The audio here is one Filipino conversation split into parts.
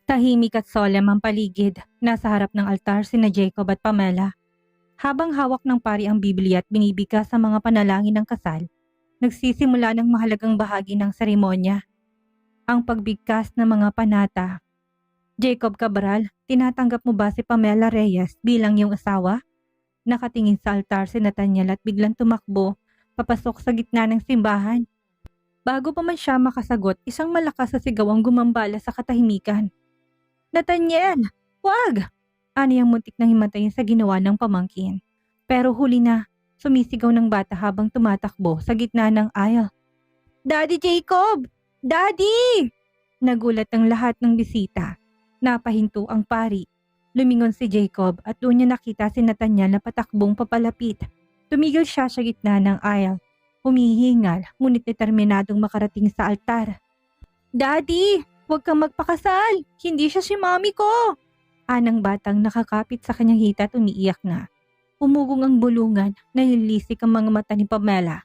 Tahimik at solemn ang paligid. Nasa harap ng altar sina Jacob at Pamela. Habang hawak ng pari ang Biblia at binibigkas sa mga panalangin ng kasal, nagsisimula ng mahalagang bahagi ng seremonya, ang pagbigkas ng mga panata. Jacob Cabral, tinatanggap mo ba si Pamela Reyes bilang iyong asawa? Nakatingin sa altar si Nathaniel at biglang tumakbo, papasok sa gitna ng simbahan. Bago pa man siya makasagot, isang malakas na sigaw ang gumambala sa katahimikan. Nathaniel! Wag! Ani ang muntik nang himatayin sa ginawa ng pamangkin. Pero huli na, sumisigaw ng bata habang tumatakbo sa gitna ng aisle. Daddy Jacob! Daddy! Nagulat ang lahat ng bisita. Napahinto ang pari. Lumingon si Jacob at doon niya nakita si Nathaniel na patakbong papalapit. Tumigil siya sa gitna ng aisle. Humihingal, ngunit determinadong makarating sa altar. Daddy! Huwag kang magpakasal! Hindi siya si mami ko! Anang batang nakakapit sa kanyang hita at umiiyak na. Umugong ang bulungan, nalilisik ang mga mata ni Pamela.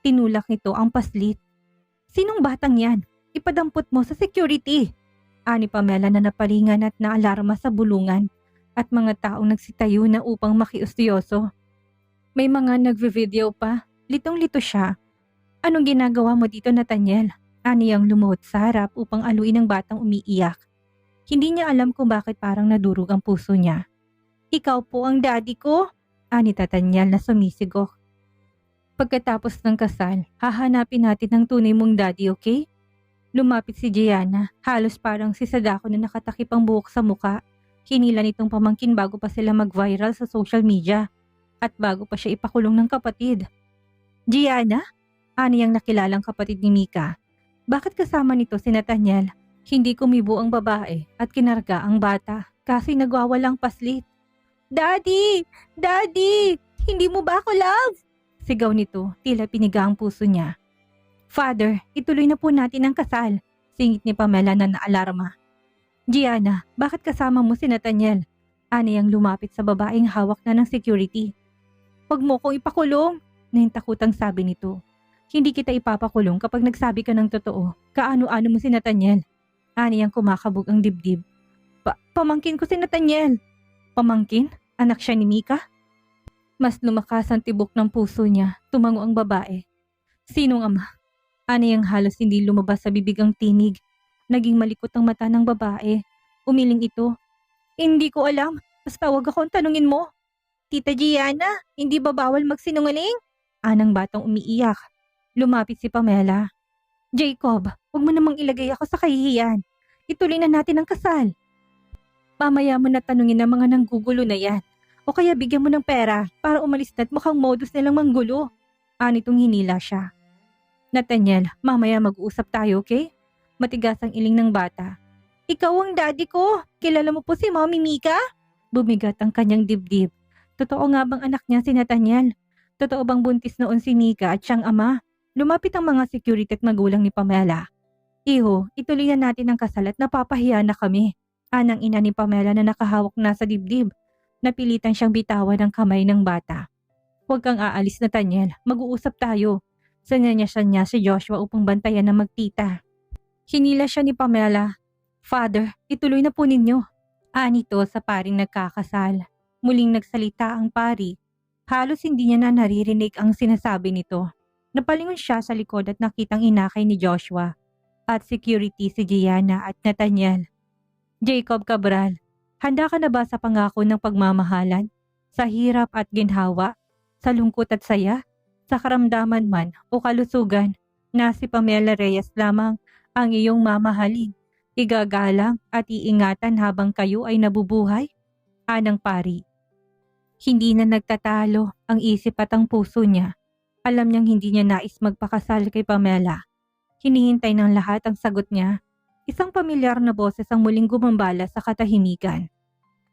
Tinulak nito ang paslit. Sinong batang yan? Ipadampot mo sa security! Ani Pamela na napalingan at naalarma sa bulungan at mga taong nagsitayo na upang makiusyoso. May mga nagve-video pa. Litong-lito siya. Anong ginagawa mo dito, Nathaniel? Ani ang lumuhod sa harap upang aluin ang batang umiiyak. Hindi niya alam kung bakit parang nadurog ang puso niya. Ikaw po ang daddy ko? Ani Nathaniel na sumisigok. Pagkatapos ng kasal, hahanapin natin ang tunay mong daddy, okay? Lumapit si Gianna, halos parang si Sadako na nakatakip ang buhok sa muka. Hinila nitong pamangkin bago pa sila mag-viral sa social media at bago pa siya ipakulong ng kapatid. Gianna? Ani ang nakilalang kapatid ni Mika. Bakit kasama nito si Nathaniel? Hindi kumibo ang babae at kinarga ang bata kasi nagwawalang paslit. Daddy! Daddy! Hindi mo ba ako love? Sigaw nito, tila piniga ang puso niya. Father, ituloy na po natin ang kasal. Singit ni Pamela na naalarma. Gianna, bakit kasama mo si Nathaniel? Ani ang lumapit sa babaeng hawak na ng security. Huwag mo kong ipakulong, nahintakutang sabi nito. Hindi kita ipapakulong kapag nagsabi ka ng totoo. Kaano-ano mo si Nathaniel? Ani ang kumakabog ang dibdib. Pamangkin ko si Nathaniel. Pamangkin? Anak siya ni Mika? Mas lumakas ang tibok ng puso niya. Tumango ang babae. Sinong ama? Ani ang halos hindi lumabas sa bibig ang tinig. Naging malikot ang mata ng babae. Umiling ito. Hindi ko alam. Basta wag akong tanungin mo. Tita Gianna, hindi ba bawal magsinungaling? Anang batang umiiyak. Lumapit si Pamela. Jacob, huwag mo namang ilagay ako sa kahihiyan. Ituloy na natin ang kasal. Mamaya mo na tanungin ang mga nanggugulo na yan. O kaya bigyan mo ng pera para umalis na at mukhang modus nilang manggulo. Anitong hinila siya. Nathaniel, mamaya mag-uusap tayo, okay? Matigas ang iling ng bata. Ikaw ang daddy ko. Kilala mo po si Mommy Mika? Bumigat ang kanyang dibdib. Totoo nga bang anak niya si Nathaniel? Totoo bang buntis noon si Mika at siyang ama? Lumapit ang mga security at magulang ni Pamela. Iho, ituloy na natin ang kasal at napapahiya na kami. Anang ina ni Pamela na nakahawak na sa dibdib. Napilitan siyang bitawan ang kamay ng bata. Huwag kang aalis, Nathaniel. Mag-uusap tayo. Sanya niya si Joshua upang bantayan ng magtita. Hinila siya ni Pamela. Father, ituloy na po ninyo. Anito sa paring nagkakasal. Muling nagsalita ang pari. Halos hindi niya na naririnig ang sinasabi nito. Napalingon siya sa likod at nakitang inakay ni Joshua at security si Gianna at Nathaniel. Jacob Cabral, handa ka na ba sa pangako ng pagmamahalan? Sa hirap at ginhawa? Sa lungkot at saya? Sa karamdaman man o kalusugan na si Pamela Reyes lamang ang iyong mamahalin, igagalang at iingatan habang kayo ay nabubuhay? Anang pari. Hindi na nagtatalo ang isip at ang puso niya. Alam niyang hindi niya nais magpakasal kay Pamela. Hinihintay ng lahat ang sagot niya. Isang pamilyar na boses ang muling gumambala sa katahimikan.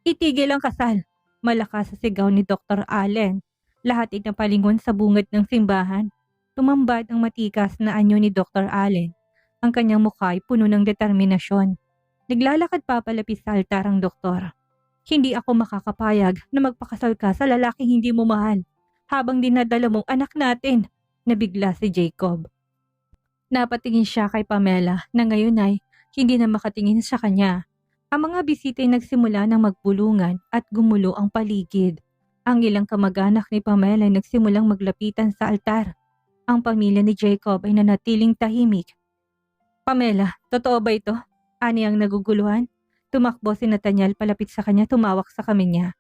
Itigil ang kasal. Malakas sa sigaw ni Dr. Allen. Lahat ay napalingon sa bungad ng simbahan. Tumambad ang matikas na anyo ni Dr. Allen. Ang kanyang mukha ay puno ng determinasyon. Naglalakad papalapit sa altar ang doktor. Hindi ako makakapayag na magpakasal ka sa lalaking hindi mo mahal habang dinadala mong anak natin, nabigla si Jacob. Napatingin siya kay Pamela na ngayon ay hindi na makatingin sa kanya. Ang mga bisita ay nagsimula ng magbulungan at gumulo ang paligid. Ang ilang kamag-anak ni Pamela ay nagsimulang maglapitan sa altar. Ang pamilya ni Jacob ay nanatiling tahimik. Pamela, totoo ba ito? Ani ang naguguluhan. Tumakbo si Nathaniel palapit sa kanya, tumawak sa kamay niya.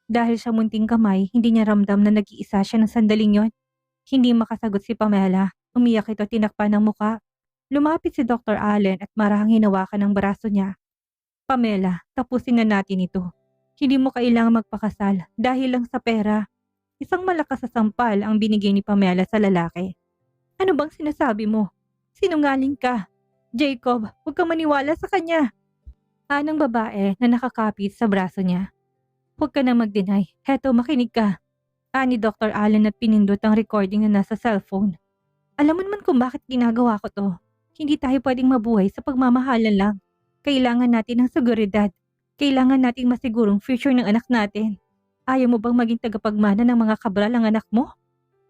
Dahil sa munting kamay, hindi niya ramdam na nag-iisa siya ng sandaling yon. Hindi makasagot si Pamela. Umiyak ito, tinakpan ng muka. Lumapit si Dr. Allen at marahang hinawakan ang braso niya. Pamela, tapusin na natin ito. Hindi mo kailangang magpakasal dahil lang sa pera. Isang malakas na sampal ang binigay ni Pamela sa lalaki. Ano bang sinasabi mo? Sinungaling ka. Jacob, huwag kang maniwala sa kanya. Anang babae na nakakapit sa braso niya. Huwag ka na mag-deny. Heto, makinig ka. Ani Dr. Allen at pinindot ang recording na nasa cellphone. Alam mo naman kung bakit ginagawa ko to. Hindi tayo pwedeng mabuhay sa pagmamahalan lang. Kailangan natin ng seguridad. Kailangan nating masigurong future ng anak natin. Ayaw mo bang maging tagapagmana ng mga kabral ang anak mo?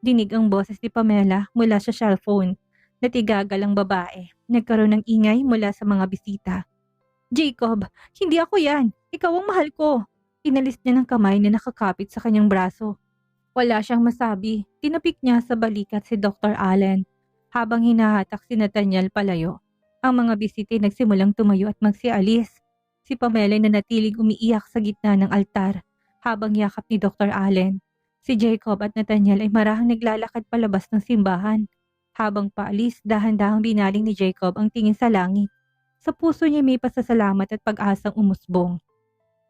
Dinig ang boses ni Pamela mula sa cellphone. Natigagal ang babae. Nagkaroon ng ingay mula sa mga bisita. Jacob, hindi ako yan. Ikaw ang mahal ko. Inalis niya ng kamay na nakakapit sa kanyang braso. Wala siyang masabi. Tinapik niya sa balikat si Dr. Allen. Habang hinahatak si Nathaniel palayo, ang mga bisita nagsimulang tumayo at magsialis. Si Pamela na natiling umiiyak sa gitna ng altar habang yakap ni Dr. Allen. Si Jacob at Nathaniel ay marahang naglalakad palabas ng simbahan. Habang paalis, dahan-dahang binaling ni Jacob ang tingin sa langit. Sa puso niya may pasasalamat at pag-asang umusbong.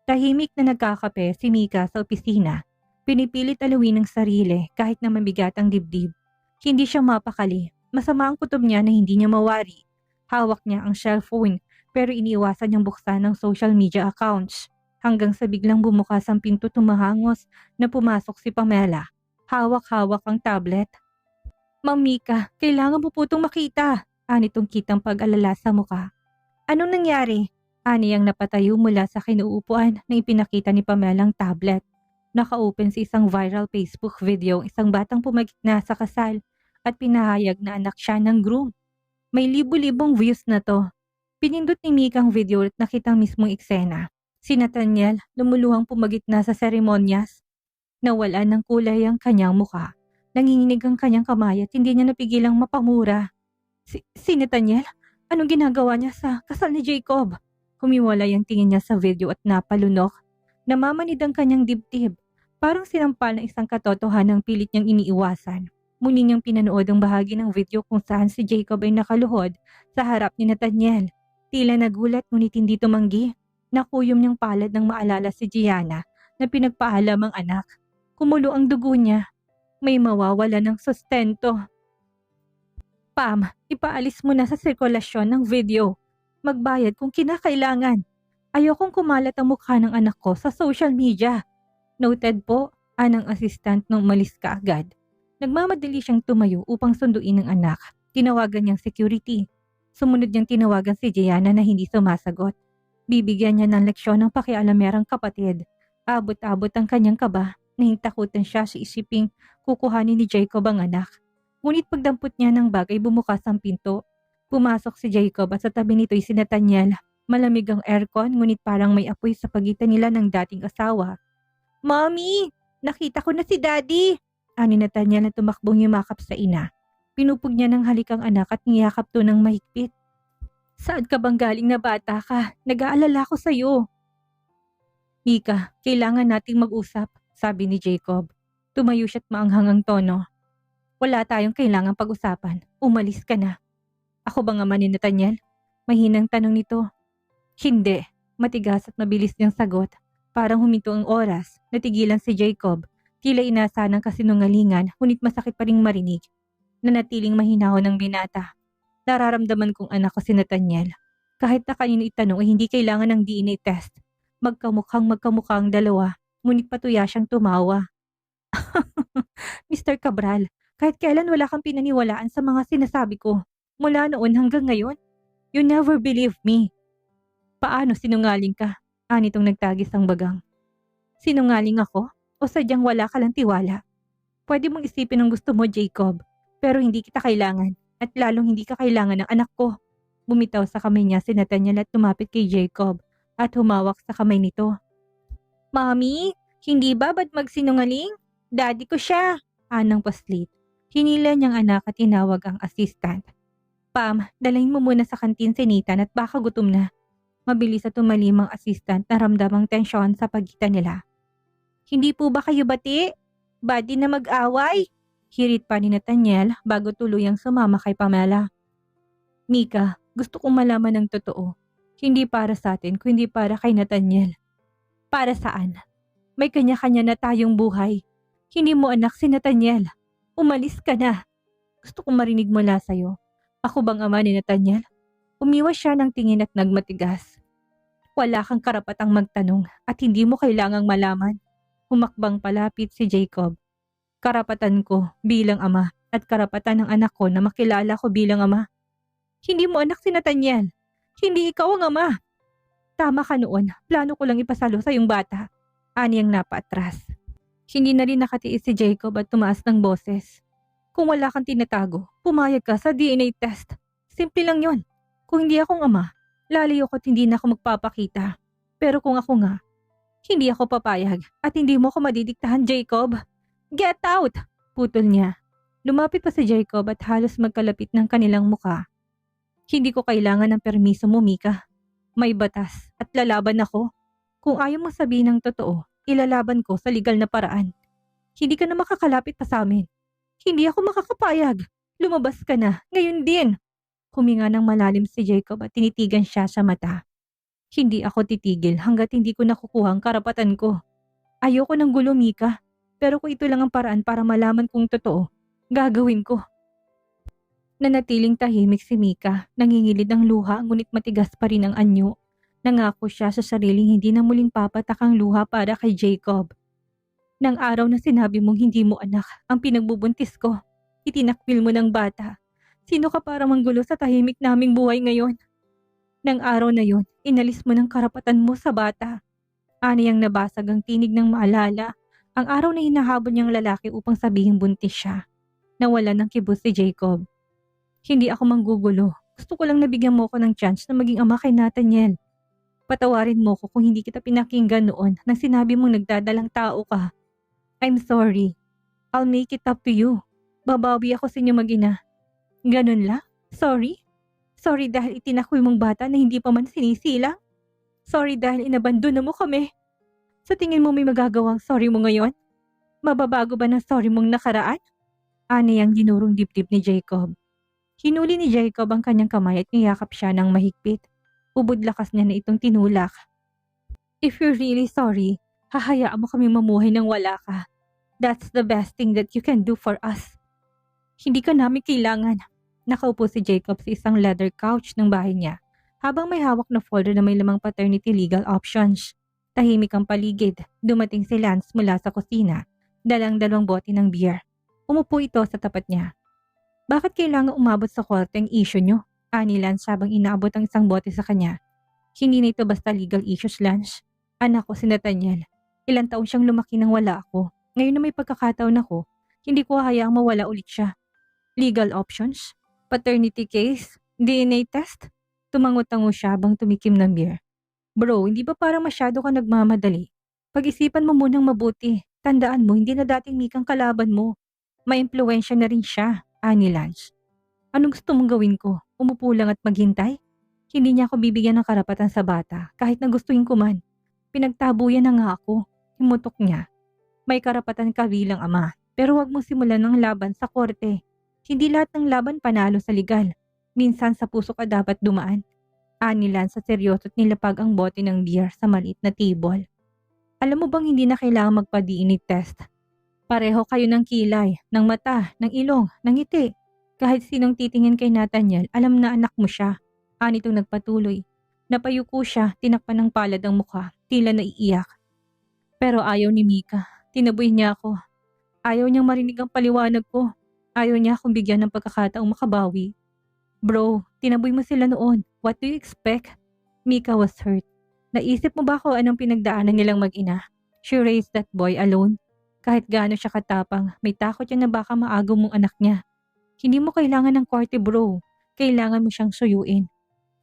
Tahimik na nagkakape si Mika sa opisina. Pinipilit alawin ng sarili kahit na mabigat ang dibdib. Hindi siya mapakali. Masama ang kutob niya na hindi niya mawari. Hawak niya ang cellphone pero iniiwasan niyang buksan ang social media accounts. Hanggang sa biglang bumukas ang pinto, tumahangos na pumasok si Pamela. Hawak-hawak ang tablet. Ma'am Mika, kailangan mo po itong makita. Anitong kitang pag-alala sa muka. Anong nangyari? Ani ang napatayo mula sa kinuupuan na ipinakita ni Pamela ang tablet. Naka-open sa isang viral Facebook video ang isang batang pumagitna sa kasal at pinahayag na anak siya ng groom. May libu-libong views na to. Pinindot ni Mika ang video at nakitang mismong eksena. Si Nathaniel lumuluhang pumagitna sa seremonyas. Nawalan ng kulay ang kanyang muka. Nanginginig ang kanyang kamay at hindi niya napigilang mapamura. Si Nathaniel? Anong ginagawa niya sa kasal ni Jacob? Humiwalay ang tingin niya sa video at napalunok. Namamanid ang kanyang dibdib. Parang sinampal ng isang katotohanang pilit niyang iniiwasan. Muli niyang pinanood ang bahagi ng video kung saan si Jacob ay nakaluhod sa harap ni Nathaniel. Tila nagulat ngunit hindi tumanggi. Nakuyom niyang palad nang maalala si Gianna na pinagpaalam ang anak. Kumulo ang dugo niya. May mawawala ng sustento. Pam, ipaalis mo na sa sirkulasyon ng video. Magbayad kung kinakailangan. Ayokong kumalat ang mukha ng anak ko sa social media. Noted po, anang assistant nung umalis ka agad. Nagmamadali siyang tumayo upang sunduin ng anak. Tinawagan niyang security. Sumunod niyang tinawagan si Gianna na hindi sumasagot. Bibigyan niya ng leksyon ng pakialamerang kapatid. Abot-abot ang kanyang kaba. Nahintakutan siya sa isiping kukuhanin ni Jacob ang anak. Ngunit pagdampot niya ng bagay, bumukas ang pinto. Pumasok si Jacob at sa tabi nito'y si Nathaniel. Malamig ang aircon ngunit parang may apoy sa pagitan nila ng dating asawa. Mommy! Nakita ko na si Daddy! Ani Nathaniel na tumakbong yumakap sa ina. Pinupog niya ng halik ang anak at niyakap to ng mahigpit. Saan ka bang galing na bata ka? Nag-aalala ko sa'yo. Mika, kailangan nating mag-usap, sabi ni Jacob. Tumayo siya't maanghang ang tono. Wala tayong kailangang pag-usapan. Umalis ka na. Ako bang ama ni Nathaniel? Mahinang tanong nito. Hindi. Matigas at mabilis niyang sagot. Parang huminto ang oras. Natigilan si Jacob. Tila inasa ng kasinungalingan, ngunit masakit pa ring marinig. Nanatiling mahinahon ng binata. Nararamdaman kong anak ko si Nathaniel. Kahit na kanino itanong ay hindi kailangan ng DNA test. Magkamukha ang dalawa. Ngunit patuya siyang tumawa. Mr. Cabral, kahit kailan wala kang pinaniwalaan sa mga sinasabi ko. Mula noon hanggang ngayon, you never believe me. Paano sinungaling ka? Anitong nagtagis ang bagang. Sinungaling ako? O sadyang wala ka lang tiwala? Pwede mong isipin ang gusto mo, Jacob. Pero hindi kita kailangan. At lalong hindi ka kailangan ng anak ko. Bumitaw sa kamay niya si Nathaniel at tumapit kay Jacob. at humawak sa kamay nito. Mommy, hindi ba ba't magsinungaling? Daddy ko siya, anang paslit. Hinila niyang anak at tinawag ang assistant. Pam, dalhin mo muna sa kantin si Nathan at baka gutom na. Mabilis at tumalim ang assistant na ramdamang tensyon sa pagitan nila. Hindi po ba kayo bati? Badi na mag-away? Hirit pa ni Nathaniel bago tuluyang sumama kay Pamela. Mika, gusto kong malaman ng totoo. Hindi para sa atin kundi para kay Nathaniel. Para saan? May kanya-kanya na tayong buhay. Hindi mo anak si Nathaniel. Umalis ka na. Gusto kong marinig mula sa'yo. Ako bang ama ni Nathaniel? Umiwas siya ng tingin at nagmatigas. Wala kang karapatang magtanong at hindi mo kailangang malaman. Humakbang palapit si Jacob. Karapatan ko bilang ama at karapatan ng anak ko na makilala ko bilang ama. Hindi mo anak si Nathaniel. Hindi ikaw ang ama. Tama ka noon, plano ko lang ipasalo sa yung bata. Ani ang napaatras. Hindi na rin nakatiis si Jacob at tumaas ng boses. Kung wala kang tinatago, pumayag ka sa DNA test. Simple lang yon. Kung hindi akong ama, lalayo ko at hindi na ako magpapakita. Pero kung ako nga, hindi ako papayag at hindi mo ako madidiktahan, Jacob. Get out! Putol niya. Lumapit pa si Jacob at halos magkalapit ng kanilang muka. Hindi ko kailangan ng permiso mo, Mika. May batas at lalaban ako. Kung ayaw mo sabihin ng totoo, ilalaban ko sa legal na paraan. Hindi ka na makakalapit pa sa amin. Hindi ako makakapayag. Lumabas ka na, ngayon din. Huminga ng malalim si Jacob at tinitigan siya sa mata. Hindi ako titigil hanggat hindi ko nakukuha ang karapatan ko. Ayoko ng gulo, Mika. Pero kung ito lang ang paraan para malaman kung totoo, gagawin ko. Nanatiling tahimik si Mika, nangingilid ang luha ngunit matigas pa rin ang anyo. Nangako siya sa sariling hindi na muling papatak ang luha para kay Jacob. Nang araw na sinabi mong hindi mo anak ang pinagbubuntis ko, itinakbil mo ng bata. Sino ka para manggulo sa tahimik naming buhay ngayon? Nang araw na yon, inalis mo ng karapatan mo sa bata. Aniyang nabasag ang tinig ng maalala, ang araw na hinahabol niyang lalaki upang sabihing buntis siya. Nawalan ng kibos si Jacob. Hindi ako manggugulo. Gusto ko lang nabigyan mo ko ng chance na maging ama kay Nathaniel. Patawarin mo ko kung hindi kita pinakinggan noon nang sinabi mong nagdadalang tao ka. I'm sorry. I'll make it up to you. Babawi ako sa inyo mag-ina. Ganun lang? Sorry? Sorry dahil itinakwil mong bata na hindi pa man sinisilang? Sorry dahil inabandona mo kami? Sa tingin mo may magagawang sorry mo ngayon? Mababago ba ng sorry mong nakaraan? Aniyang dinurong dibdib ni Jacob. Hinuli ni Jacob ang kanyang kamay at niyakap siya ng mahigpit. Ubod lakas niya na itong tinulak. If you're really sorry, hahayaan mo kami mamuhay nang wala ka. That's the best thing that you can do for us. Hindi ka namin kailangan. Nakaupo si Jacob sa isang leather couch ng bahay niya habang may hawak na folder na may lamang paternity legal options. Tahimik ang paligid. Dumating si Lance mula sa kusina. Dalang-dalawang bote ng beer. Umupo ito sa tapat niya. Bakit kailangan umabot sa korte ang issue nyo? Ani Lance habang inaabot ang isang bote sa kanya. Hindi na ito basta legal issues, Lance. Anak ko si Nathaniel. Ilang taon siyang lumaki nang wala ako. Ngayon na may pagkakataon ako, hindi ko hayaang mawala ulit siya. Legal options? Paternity case? DNA test? Tumango-tango siya habang tumikim ng beer. Bro, hindi ba parang masyado ka nagmamadali? Pag-isipan mo munang mabuti. Tandaan mo, hindi na dating Mikang kalaban mo. May impluwensya na rin siya. Ani Lance. Anong gusto mong gawin ko? Umupo lang at maghintay? Hindi niya ako bibigyan ng karapatan sa bata kahit na gustuin ko man. Pinagtabuyan na nga ako. Himutok niya. May karapatan ka bilang ama pero wag mo simulan ng laban sa korte. Hindi lahat ng laban panalo sa legal. Minsan sa puso ka dapat dumaan. Ani Lance sa seryoso at nilapag ang bote ng beer sa maliit na table. Alam mo bang hindi na kailangan magpa-DNA test? Pareho kayo ng kilay, ng mata, ng ilong, ng ngiti. Kahit sinong titingin kay Nathaniel, alam na anak mo siya. Anitong nagpatuloy. Napayuko siya, tinakpan ng palad ang mukha, tila naiiyak. Pero ayaw ni Mika. Tinaboy niya ako. Ayaw niyang marinig ang paliwanag ko. Ayaw niya akong bigyan ng pagkakataong makabawi. Bro, tinaboy mo sila noon. What do you expect? Mika was hurt. Naisip mo ba kung anong pinagdaanan nilang mag-ina? She raised that boy alone. Kahit gaano siya katapang, may takot siya na baka maagaw mong anak niya. Hindi mo kailangan ng korte, bro. Kailangan mo siyang suyuin.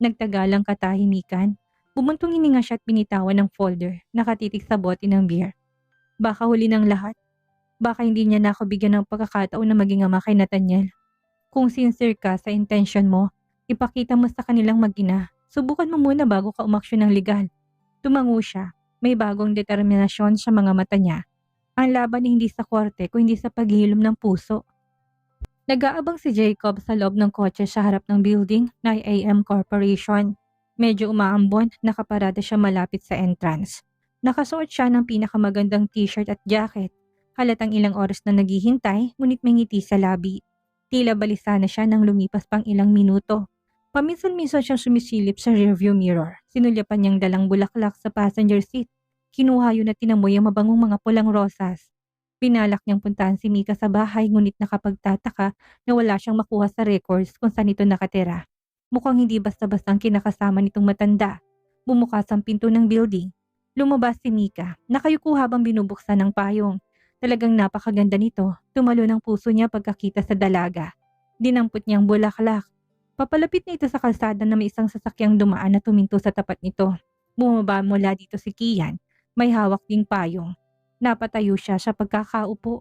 Nagtagalang katahimikan. Bumuntong hininga siya at binitawan ng folder, nakatitig sa bote ng beer. Baka huli ng lahat. Baka hindi niya na ako bigyan ng pagkakataon na maging ama kay Nathaniel. Kung sincere ka sa intention mo, ipakita mo sa kanilang mag-ina. Subukan mo muna bago ka umaksyon ng legal. Tumango siya. May bagong determinasyon sa mga mata niya. Ang laban ay hindi sa korte kundi sa paghihilom ng puso. Nag-aabang si Jacob sa loob ng kotse sa harap ng building na AM Corporation. Medyo umaambon, nakaparada siya malapit sa entrance. Nakasuot siya ng pinakamagandang t-shirt at jacket. Halatang ilang oras na naghihintay, ngunit may ngiti sa labi. Tila balisa na siya nang lumipas pang ilang minuto. Paminsan-minsan siyang sumisilip sa rearview mirror. Sinulyapan niyang dalang bulaklak sa passenger seat. Kinuha yun at tinamoy ang mabangong mga pulang rosas. Pinalak niyang puntahan si Mika sa bahay ngunit nakapagtataka na wala siyang makuha sa records kung saan ito nakatira. Mukhang hindi basta-basta ang kinakasama nitong matanda. Bumukas ang pinto ng building. Lumabas si Mika, nakayuko habang binubuksan ng payong. Talagang napakaganda nito. Tumalo ng puso niya pagkakita sa dalaga. Dinampot niyang bulaklak. Papalapit na ito sa kalsada na may isang sasakyang dumaan na tuminto sa tapat nito. Bumaba mula dito si Kian. May hawak ding payong. Napatayo siya sa pagkakaupo.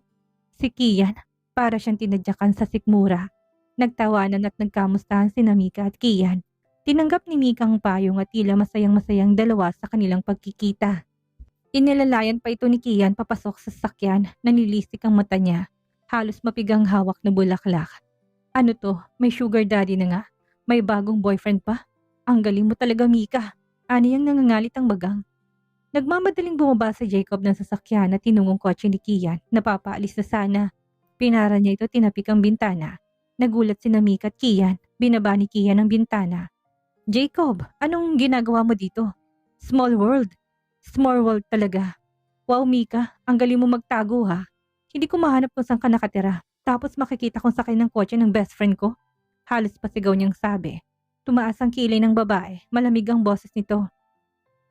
Si Kian, para siyang tinadyakan sa sikmura. Nagtawanan at nagkamustahan si Mika at Kian. Tinanggap ni Mika ang payong at tila masayang-masayang dalawa sa kanilang pagkikita. Inilalayan pa ito ni Kian papasok sa sasakyan, nanilisik ang mata niya. Halos mapigang hawak na bulaklak. Ano to? May sugar daddy na nga? May bagong boyfriend pa? Ang galing mo talaga, Mika. Ani ang nangangalit ang bagang. Nagmamadaling bumaba si Jacob ng sasakyan at tinungong kotse ni Kian. Napapaalis na sana. Pinara niya ito tinapik ang bintana. Nagulat si Mika at Kian. Binaba ni Kian ang bintana. Jacob, anong ginagawa mo dito? Small world. Small world talaga. Wow, Mika, ang galing mo magtago ha. Hindi ko mahanap kung saan ka nakatira. Tapos makikita kong sakay ng kotse ng best friend ko. Halos pasigaw niyang sabi. Tumaas ang kilay ng babae. Malamig ang boses nito.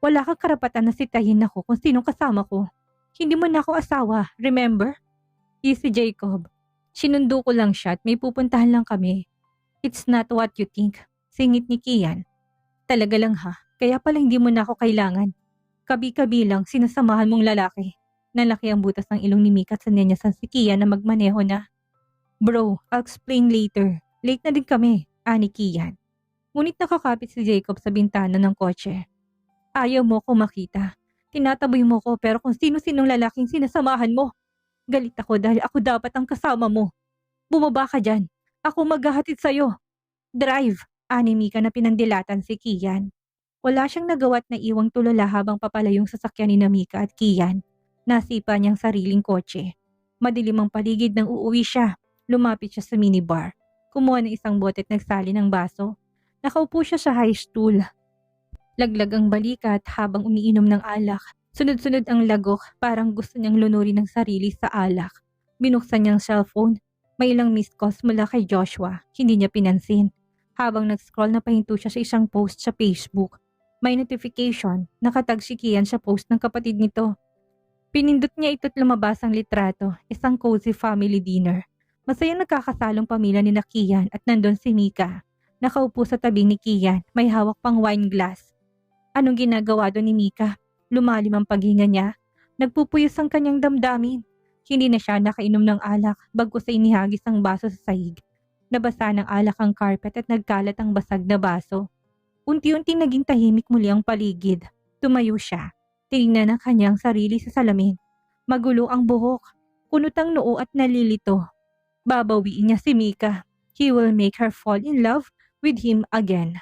Wala kang karapatan na sitahin ako kung sinong kasama ko. Hindi mo na ako asawa, remember? Si Jacob. Sinundo ko lang siya at may pupuntahan lang kami. It's not what you think. Singit ni Kian. Talaga lang ha, kaya pala hindi mo na ako kailangan. Kabi-kabi lang sinasamahan mong lalaki. Nalaki ang butas ng ilong ni Mika at sanenyasan si Kian na magmaneho na. Bro, I'll explain later. Late na din kami, ani Kian. Ngunit nakakapit si Jacob sa bintana ng kotse. Ayaw mo ko makita. Tinataboy mo ko pero kung sino-sinong lalaking sinasamahan mo. Galit ako dahil ako dapat ang kasama mo. Bumaba ka dyan. Ako maghahatid sa'yo. Drive, ani Mika na pinandilatan si Kian. Wala siyang nagawa't na iwang tulala habang papalayong sasakyan ni Mika at Kian. Nasipa niyang sariling kotse. Madilim ang paligid nang uuwi siya. Lumapit siya sa minibar. Kumuha ng isang bote at nagsali ng baso. Nakaupo siya sa high stool. Laglag ang balikat habang umiinom ng alak. Sunod-sunod ang lagok, parang gusto niyang lunurin ng sarili sa alak. Binuksan niyang cellphone. May ilang missed calls mula kay Joshua. Hindi niya pinansin. Habang nag-scroll napahinto siya sa isang post sa Facebook. May notification. Nakatag si Kian sa post ng kapatid nito. Pinindot niya ito at lumabas ang litrato. Isang cozy family dinner. Masayang nagkakasalong pamilya ni Kian at nandun si Mika. Nakaupo sa tabi ni Kian. May hawak pang wine glass. Anong ginagawa doon ni Mika? Lumalim ang paghinga niya. Nagpupuyos ang kanyang damdamin. Hindi na siya nakainom ng alak bagkus ay inihagis ang baso sa sahig. Nabasa ng alak ang carpet at nagkalat ang basag na baso. Unti-unti naging tahimik muli ang paligid. Tumayo siya. Tinignan ang kanyang sarili sa salamin. Magulo ang buhok. Kunot ang noo at nalilito. Babawiin niya si Mika. He will make her fall in love with him again.